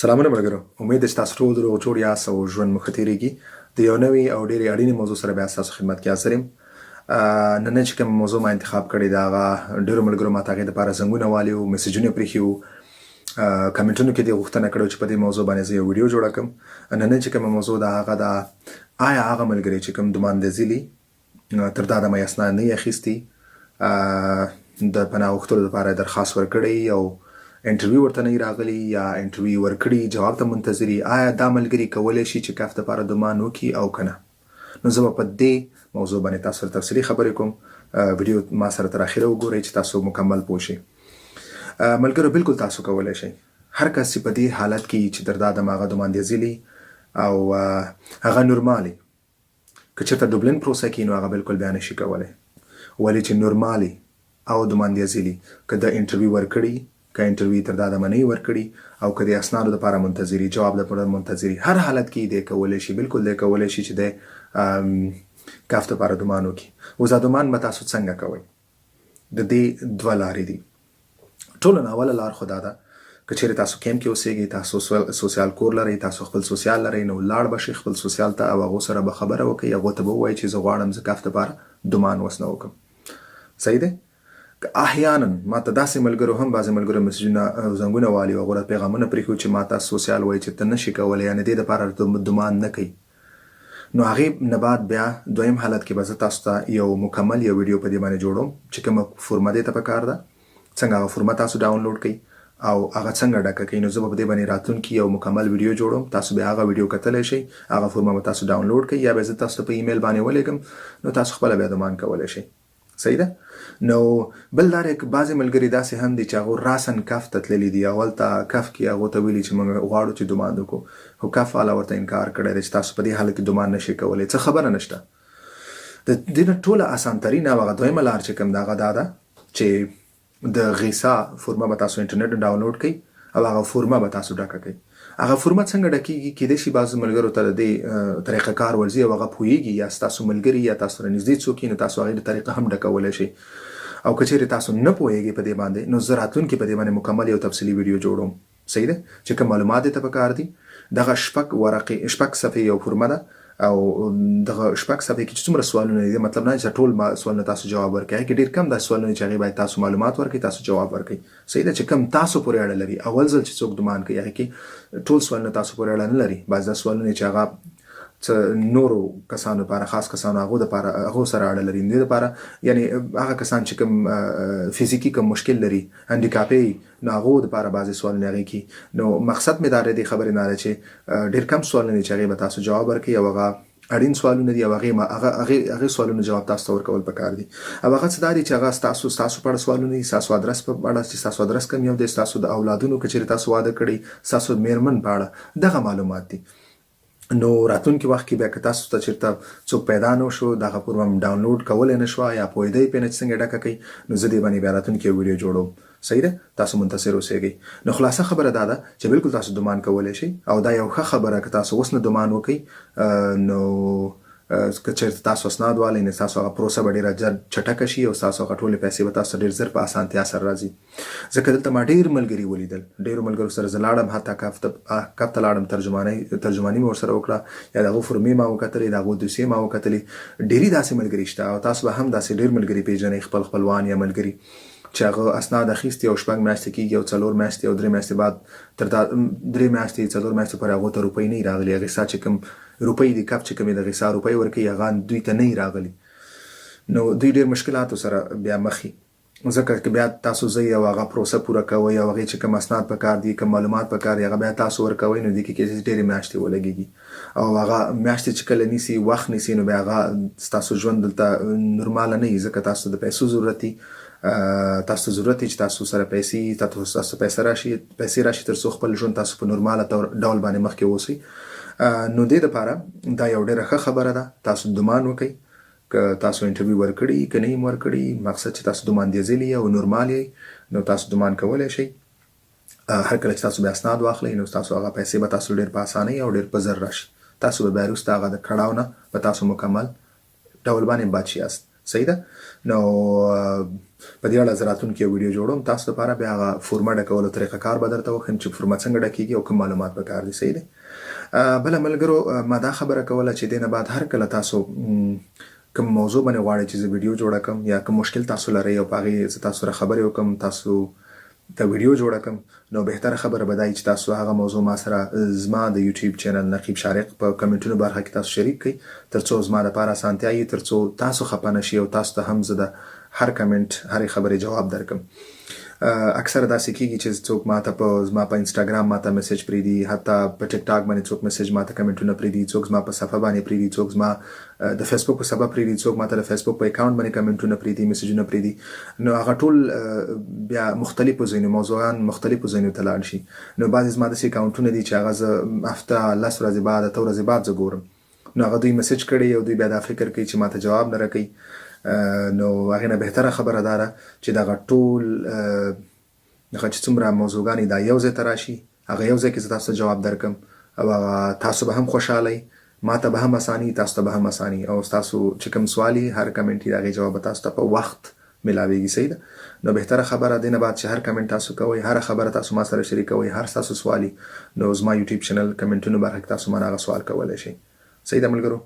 سلامونه ملګرو، امید ده چې تاسو ټول روغ جوړ یاست او ژوند مو ښه تېرېږي. د یو نوي او ډېرې اړینې موضوع سره بیا ستاسو خدمت کې حاضر یم. نن چې کوم موضوع ما انتخاب کړې ده هغه ډېرو ملګرو ما ته هغې دپاره زنګونه والي وو، میسیجونه یې پرېښي وو، کمنټونو کې دې غوښتنه کړې وه چې په دې موضوع باندې زه یو ویډیو جوړه کړم. نن چې کومه موضوع ده هغه ده آیا هغه ملګري چې کوم دوماند ځلي تر دا دمه یې اسناد نه یې اخیستي، د پناه غوښتلو دپاره درخواست ورکړی او انټرویو ورته نه راغلی یا انټرویو ورکړي جواب ته منتظري، آیا دا ملګري کولی شي چې کف دپاره دومان وکړي او که نه؟ نو زه به په دې موضوع باندې تاسو سره تفصیلي خبرې کوم. ویډیو ما سره تر اخره وګورئ چې تاسو مکمل پوه شئ. ملګرو بالکل تاسو کولی شئ هر کس چې په دې حالت کې چې در دا دمه هغه دوماندیزلي او هغه نورمالي که چېرته ډوبلین پروسه کې نو هغه بالکل بیا نشي کولی. ولې چې نورمالي او دوماندیزلي که د انټرویو ورکړي که انټرویو تر دا دمه نه ورکړي او که د اسنادو دپاره منتظري، جواب دپاره منتظري، هر حالت کې دی کولی شي، بالکل دی کولی شي چې دی کف دپاره دومان وکړي. اوس دا دومان به تاسو څنګه کوئ؟ د دې دوه لارې دي. ټولو نه اوله لار خو دا ده که چېرې تاسو کیمپ کې اوسېږئ، تاسو سوسیال کور لرئ، تاسو خپل سوسیال لرئ، نو لاړ به شئ خپل سوسیال ته او هغو سره به خبره وکړئ، هغو ته به ووایئ چې زه غواړم زه کف دپاره دومان اوس نه وکړم. صحیح دی؟ احیانا ما ته داسې ملګرو هم بعضې ملګرو میسجونه زنګونه والي او هغو راته پیغامونه پرېښي چې ما ته سوسیال وایي چې ته نشي کولی، یعنې دې دپاره دومان نه کوي. نو هغې نه بعد بیا دویم حالت کې به زه تاسو ته یو مکمل یو ویډیو په دې باندې جوړوم چې کومه فورمه دې ته پکار ده، څنګه هغه فورمه تاسو ډاونلوډ کړئ او هغه څنګه ډکه کړئ. نو زه به په دې باندې راتلونکي یو مکمل ویډیو جوړوم، تاسو بیا هغه ویډیو کتلی شئ، هغه فورمه به تاسو ډاونلوډ کړئ یا به زه تاسو ته په ایمیل باندې ولیږم، نو تاسو خپله بیا دومان کولی شئ. صحیح ده؟ نو بل لار بعضې ملګري داسې هم دي چې هغو راسن کف ته تللي دي، اول ته کف کې هغو ته ویلي چې موږ غواړو چې دومان وکړو، خو کف والا ورته انکار کړی دی چې تاسو په دې حالت کې دومان نشئ کولی، څه خبره نشته. د دې نه ټوله اسانترین او هغه دویمه لار چې کوم د هغه دا ده چې د غیسا فورمه به تاسو انټرنیټ ډاونلوډ کړئ او هغه فورمه به تاسو ډکه کړئ. هغه فورمه څنګه ډکېږي؟ کیدای شي بعضو ملګرو ته د دې طریقه کار ورځي او هغه پوهېږي یا ستاسو ملګري یا تاسو سره نږدې څوک نو تاسو هغې د طریقه هم ډکولی شئ. او که چېرې تاسو نه پوهېږئ په دې باندې نو زه راتلونکي په دې باندې مکمل یو تفصیلي ویډیو جوړوم. صحیح ده؟ چې کوم معلومات دې ته پکار دي، دغه شپږ صفحې یو فورمه ده او دغه شپږ صفحې کې چې څومره سوالونه دي، مطلب نه چې ټول سوالونه تاسو جواب ورکړئ، هغې کې ډېر کم داسې سوالونه چې هغې باید تاسو معلومات ورکړئ، تاسو جواب ورکړئ. صحیح ده؟ چې کوم تاسو پورې اړه لري. اول ځل چې څوک دومان کوي هغې کې ټول سوالونه تاسو پورې اړه نه لري، بعض دا سوالونه چې هغه نورو کسانو لپاره، خاص کسانو هغو سره اړه لري، دې دپاره یعنې هغه کسان چې کوم فزیکي کوم مشکل لري، هنډیکاپې، نو هغو دپاره بعضې سوالونه هغې کې. نو مقصد مې دا دی خبرې نه ده چې ډېر کم سوالونه دي چې هغې به تاسو جواب ورکړئ او هغه اړین سوالونه دي او هغې سوالونه جواب تاسو ته ورکول پکار دي. او هغه څه دا دي چې هغه ستاسو په اړه سوالونه دي، ستاسو ادرس په اړه چې ستاسو ادرس کوم یو دی، ستاسو د اولادونو که چېرې تاسو واده کړئ، ستاسو مېرمن په اړه دغه معلومات دي. نو راتلونکي وخت کې بیا که تاسو ته چېرته څوک پیدا نه شو، دغه فورمه ډاونلوډ کولی نه شوه یا پوهېدئ پرې نه چې څنګه ډکه کوئ، نو زه دې باندې بیا راتلونکي یو ویډیو جوړوم. صحیح ده؟ تاسو منتظر اوسېږئ. نو خلاصه خبره دا ده چې بالکل تاسو دومان کولی شئ او دا یو ښه خبره که تاسو اوس نه دومان وکئ نو که چېرته تاسو اسناد والئ نو ستاسو هغه پروسه به ډېره چټکه شي او ستاسو هغه ټولې پیسې به تاسو ډېر زر په اسانتیا سره راځي. ځکه دلته ما ډېر ملګري ولیدل، ډېرو ملګرو سره زه لاړم، حتی کف ته لاړم، ترجماني مې ورسره وکړه یا د هغو فورمې ما وکتلې، د هغو دوسیې ما وکتلې. ډېرې داسې ملګري شته او تاسو به هم داسې ډېر ملګري پېژنئ، خپلوان یا ملګري چې هغه اسناد اخیستي او 6 میاشتې کېږي او 4 میاشتې او 3 میاشتې بعد تر دا 3 میاشتې 4 میاشتې پورې هغو ته روپۍ نه راغلي، غیسا چې کوم روپۍ دي، کف چې کومې د غیسا روپۍ ورکوي هغه دوی ته نه راغلي. نو دوی ډېر مشکلاتو سره بیا مخي، ځکه که بیا تاسو ځئ او هغه پروسه پوره کوئ او هغې چې کوم اسناد پکار دي، کوم معلومات پکار دي، هغه بیا تاسو ورکوئ، نو دې کې ډېرې میاشتې ولګېږي او هغه میاشتې چې کله نیسي، وخت نیسي، نو بیا هغه ستاسو ژوند دلته نورماله نه وي، ځکه تاسو د پیسو ضرورت دي، تاسو ضرورت دی چې تاسو سره تاسو پیسې راشي تر څو خپل ژوند تاسو په نورماله ډول باندې مخکې اوسئ. نو دې دپاره دا یو ډېره ښه خبره ده، تاسو دومان وکئ. که تاسو انټرویو ورکړي که نه یې ورکړي، مقصد چې تاسو دوماندیزلي او نورمال یئ نو تاسو دومان کولی شئ. هر کله چې تاسو بیا اسناد واخلئ نو ستاسو هغه پیسې به تاسو ډېر په اسانۍ او ډېر په زر راشي. تاسو به بیا وروسته هغه د کړاو نه په تاسو مکمل ډول باندې بچ یاست. صحیح ده؟ نو په دې اړه زه راتلونکي یو ویډیو جوړوم تاسو لپاره. بیا هغه فورمه ډکولو طریقه کار به درته وښیم چې فورمه څنګه ډکېږي او کوم معلومات پکار دي. صحیح دی. بله ملګرو ما دا خبره کوله چې دې نه بعد هر کله تاسو کوم موضوع باندې غواړئ چې زه ویډیو جوړه کړم یا کوم مشکل تاسو لرئ او په هغې زه تاسو سره خبرې وکړم، تاسو ته ویډیو جوړه کړم، نو بهتره خبره به دا وي چې تاسو هغه موضوع ما سره زما د یوټیوب چینل نقیب شارق په کمنټونو برخه کې تاسو شریک کړئ، تر څو زما دپاره اسانتیا وي، تر څو تاسو خفه نه شئ او تاسو ته هم زه د هر کمنټ هرې خبرې جواب درکړم. اکثره داسې کېږي چې څوک ماته په زما په انسټاګرام ماته میسج پرېږدي، حتی په ټیک ټاک باندې څوک میسج ماته کمنټونه پرېږدي، څوک زما په صفحه باندې پرېږدي، څوک زما د فیسبوک په صفحه پرېږدي، څوک ماته د فیسبوک په اکاونټ باندې کمنټونه پرېږدي، میسجونه پرېږدي. نو هغه ټول بیا مختلفو ځایونو موضوعان مختلفو ځایونو ته لاړ شي. نو بعضې زما داسې اکاونټونه دي چې هغه زه هفته 10 ورځې بعد 8 ورځې بعد زه ګورم. نو هغه دوی میسج کړی او دوی بیا دا فکر کوي چې ماته جواب نه راکوي. نو هغې نه بهتره خبره دا ده چې دغه ټول دغه چې څومره موضوعګانې دا یو ځای ته راشي، هغه یو ځای کې زه تاسو ته جواب درکړم او هغه تاسو به هم خوشحاله ما ته به هم اساني، تاسو ته به هم اساني، او تاسو چې کوم سوال هر کمنټ د هغې جواب تاسو ته په وخت ملاویږي. صحیح ده. نو بهتره خبره دې نه بعد چې هر کمنټ تاسو کوئ، هر خبره تاسو ما سره شریکوئ، هر تاسو سوالي، نو زما یوټیوب چینل کمنټونو برخه کې تاسو ما هغه سوال کولی شئ. صحیح ده ملګرو.